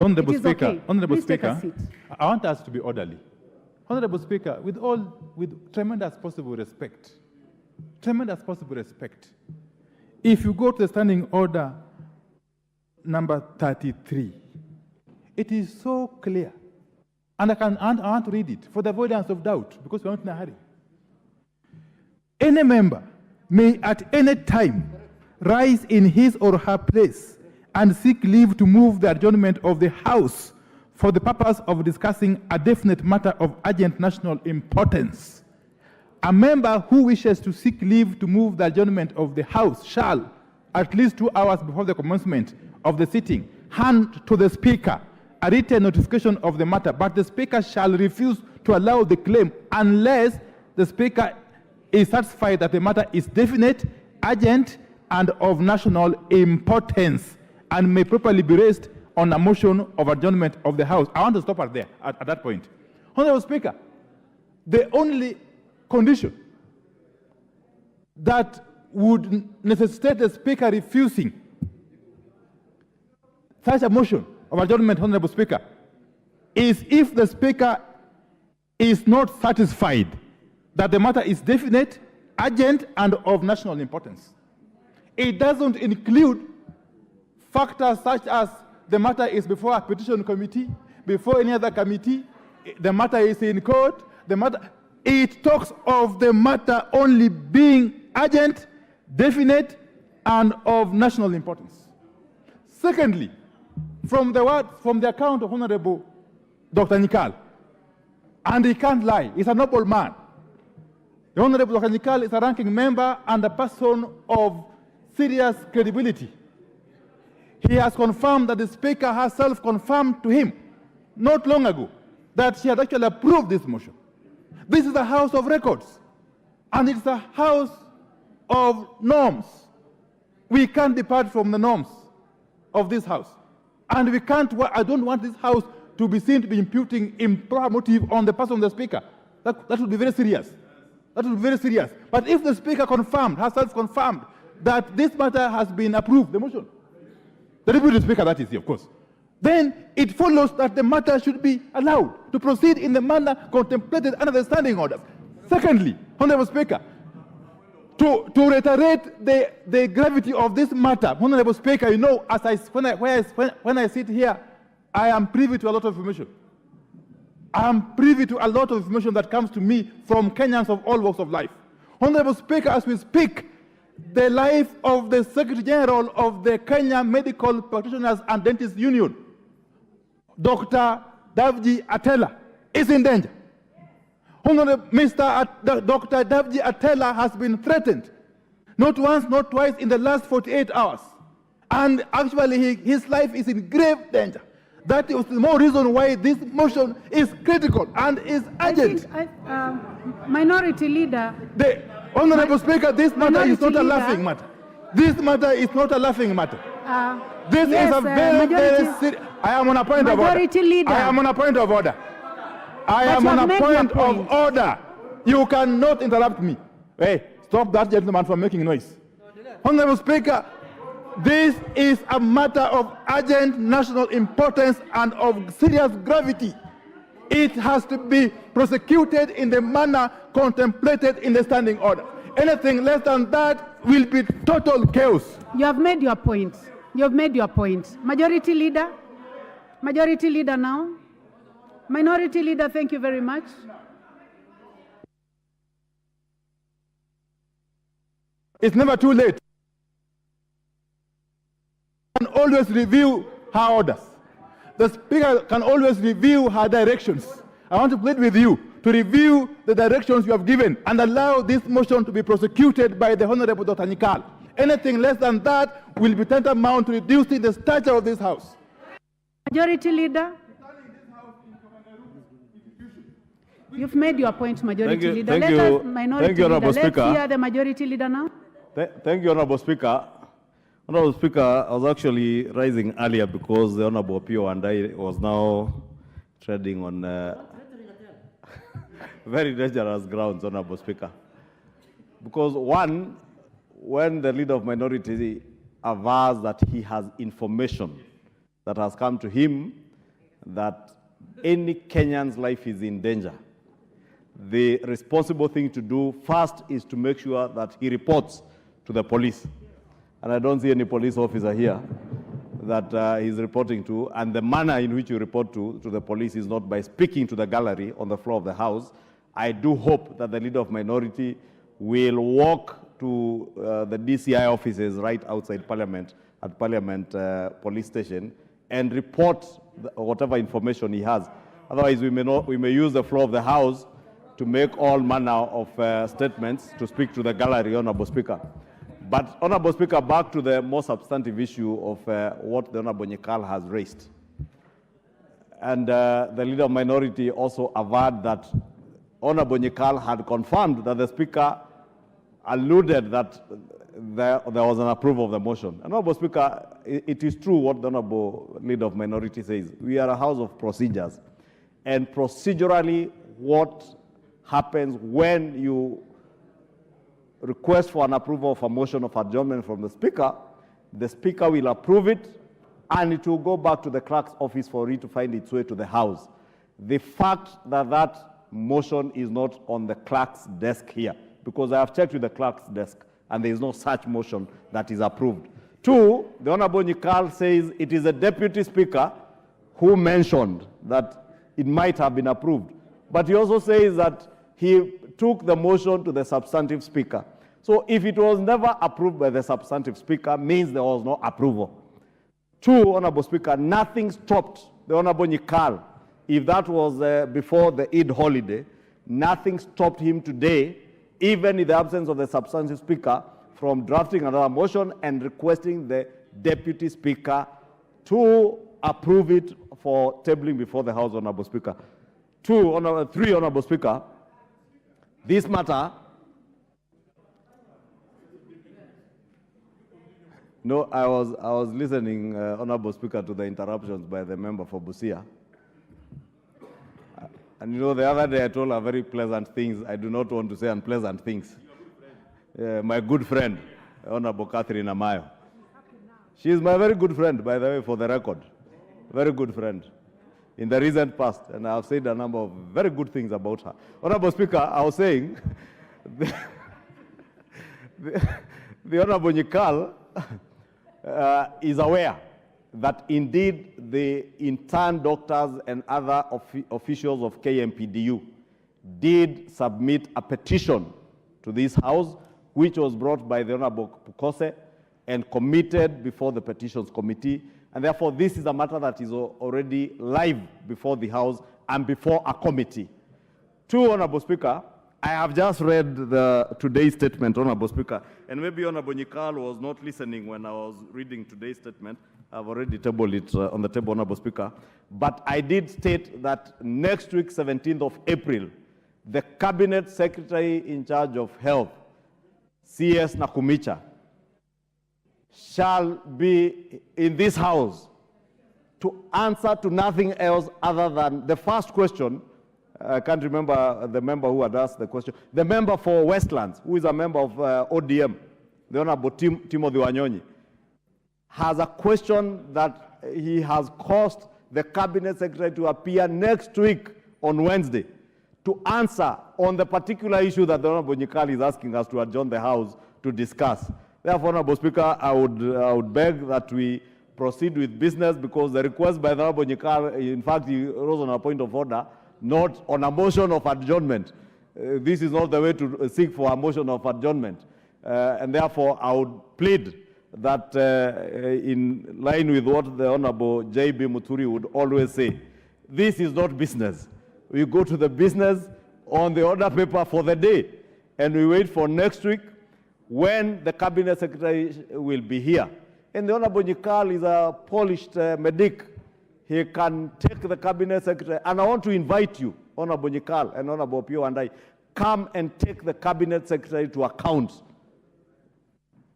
Honorable Speaker, okay. Honorable Please take a Speaker, seat. I want us to be orderly. Honorable Speaker, with tremendous possible respect, if you go to the standing order number 33, it is so clear, and I want to read it for the avoidance of doubt, because we're not in a hurry. Any member may at any time rise in his or her place and seek leave to move the adjournment of the House for the purpose of discussing a definite matter of urgent national importance. A member who wishes to seek leave to move the adjournment of the House shall, at least 2 hours before the commencement of the sitting, hand to the Speaker a written notification of the matter, but the Speaker shall refuse to allow the claim unless the Speaker is satisfied that the matter is definite, urgent, and of national importance, and may properly be raised on a motion of adjournment of the House. I want to stop there at that point. Honorable Speaker, the only condition that would necessitate the Speaker refusing such a motion of adjournment, Honorable Speaker, is if the Speaker is not satisfied that the matter is definite, urgent, and of national importance. It doesn't include factors such as the matter is before a petition committee, before any other committee, the matter is in court, it talks of the matter only being urgent, definite, and of national importance. Secondly, from the account of Honorable Dr. Nikal, and he can't lie, he's a noble man. The Honorable Dr. Nikal is a ranking member and a person of serious credibility. He has confirmed that the Speaker herself confirmed to him not long ago that she had actually approved this motion. This is a house of records, and it's a house of norms. We can't depart from the norms of this house. And we can't, I don't want this house to be seen to be imputing improper motive on the person of the Speaker. That would be very serious. That would be very serious. But if the Speaker herself confirmed that this matter has been approved, the motion, the Deputy Speaker, that is, of course, then it follows that the matter should be allowed to proceed in the manner contemplated under the standing orders. Secondly, Honorable Speaker, to reiterate the gravity of this matter, Honorable Speaker, you know, when I sit here, I am privy to a lot of information. I am privy to a lot of information that comes to me from Kenyans of all walks of life. Honorable Speaker, as we speak, the life of the Secretary General of the Kenya Medical Practitioners and Dentists Union, Dr. Davji Atela, is in danger. Honorable Dr. Davji Atela has been threatened, not once, not twice, in the last 48 hours. And actually, his life is in grave danger. That is the more reason why this motion is critical and is urgent. Minority Leader. Honorable Speaker, this matter is not a laughing matter. This matter is not a laughing matter. This is a very, very serious. I am on a point of order. Leader. I am on a point of order. I am on a point of order. You cannot interrupt me. Hey, stop that gentleman from making noise. Honorable Speaker, this is a matter of urgent national importance and of serious gravity. It has to be prosecuted in the manner contemplated in the standing order. Anything less than that will be total chaos. You have made your point. You have made your point. Majority Leader? Majority Leader now? Minority Leader, thank you very much. It's never too late. Can always review her orders. The Speaker can always review her directions. I want to plead with you to review the directions you have given and allow this motion to be prosecuted by the Honorable Dr. Nikal. Anything less than that will be tantamount to reducing the stature of this House. Majority Leader? You've made your point, Majority Leader. Let us, Minority Leader. Let's hear the Majority Leader now. Thank you, Honorable Speaker. Honorable Speaker, I was actually rising earlier because the Honorable Opiyo Wandayi was now treading on very dangerous grounds, Honorable Speaker. Because one, when the leader of minority avers that he has information that has come to him that any Kenyan's life is in danger, the responsible thing to do first is to make sure that he reports to the police. And I don't see any police officer here that he's reporting to. And the manner in which you report to the police is not by speaking to the gallery on the floor of the House. I do hope that the Leader of Minority will walk to the DCI offices right outside Parliament, at Parliament Police Station, and report whatever information he has. Otherwise, we may use the floor of the House to make all manner of statements to speak to the gallery, Honorable Speaker. But, Honorable Speaker, back to the more substantive issue of what the Honorable Nyekal has raised. And the Leader of Minority also averred that Honorable Nyekal had confirmed that the Speaker alluded that there was an approval of the motion. And, Honorable Speaker, it is true what the Honorable Leader of Minority says. We are a house of procedures. And procedurally, what happens when you request for an approval of a motion of adjournment from the Speaker will approve it, and it will go back to the clerk's office for it to find its way to the House. The fact that that motion is not on the clerk's desk here, because I have checked with the clerk's desk, and there is no such motion that is approved. Two, the Honorable Nyekal says it is the Deputy Speaker who mentioned that it might have been approved. But he also says that he took the motion to the substantive Speaker. So if it was never approved by the substantive Speaker, means there was no approval. Two, Honorable Speaker, nothing stopped the Honorable Nyekal. If that was before the Eid holiday, nothing stopped him today, even in the absence of the substantive Speaker, from drafting another motion and requesting the Deputy Speaker to approve it for tabling before the House, Honorable Speaker. Three, Honorable Speaker, this matter, no, I was listening, Honorable Speaker, to the interruptions by the member for Busia. And you know, the other day I told her very pleasant things. I do not want to say unpleasant things. My good friend, Honorable Catherine Amayo. She is my very good friend, by the way, for the record. Very good friend in the recent past, and I have said a number of very good things about her. Honorable Speaker, I was saying, the Honorable Nyekal is aware that indeed the intern doctors and other officials of KMPDU did submit a petition to this House, which was brought by the Honorable Pukose and committed before the Petitions Committee. And therefore, this is a matter that is already live before the House and before a committee. Two, Honorable Speaker, I have just read today's statement, Honorable Speaker, and maybe Honorable Nyekal was not listening when I was reading today's statement. I've already tabled it on the table, Honorable Speaker. But I did state that next week, 17th of April, the Cabinet Secretary in charge of Health, CS Nakumicha, shall be in this House to answer to nothing else other than the first question. I can't remember the member who had asked the question. The member for Westlands, who is a member of ODM, the Honorable Timothy Wanyonyi, has a question that he has caused the Cabinet Secretary to appear next week on Wednesday to answer on the particular issue that the Honorable Nyekal is asking us to adjourn the House to discuss. Therefore, Honorable Speaker, I would beg that we proceed with business, because the request by the Honorable Nyekal, in fact, he rose on a point of order, not on a motion of adjournment. This is not the way to seek for a motion of adjournment. And therefore, I would plead that in line with what the Honorable J.B. Muturi would always say, this is not business. We go to the business on the order paper for the day, and we wait for next week when the Cabinet Secretary will be here. And the Honorable Nyekal is a polished medic. He can take the Cabinet Secretary, and I want to invite you, Honorable Nyekal and Honorable Opiyo Wandayi, come and take the Cabinet Secretary to account.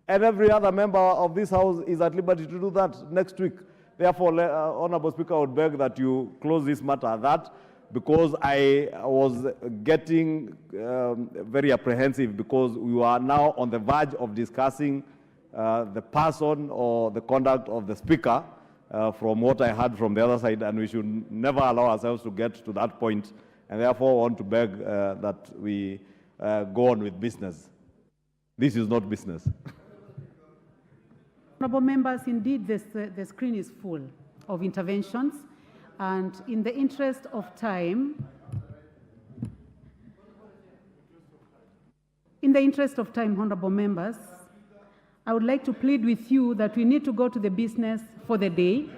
And every other member of this House is at liberty to do that next week. Therefore, Honorable Speaker, I would beg that you close this matter at that, because I was getting very apprehensive, because we are now on the verge of discussing the person or the conduct of the Speaker from what I heard from the other side, and we should never allow ourselves to get to that point, and therefore want to beg that we go on with business. This is not business. Honorable members, indeed, the screen is full of interventions, and in the interest of time, honorable members, I would like to plead with you that we need to go to the business for the day.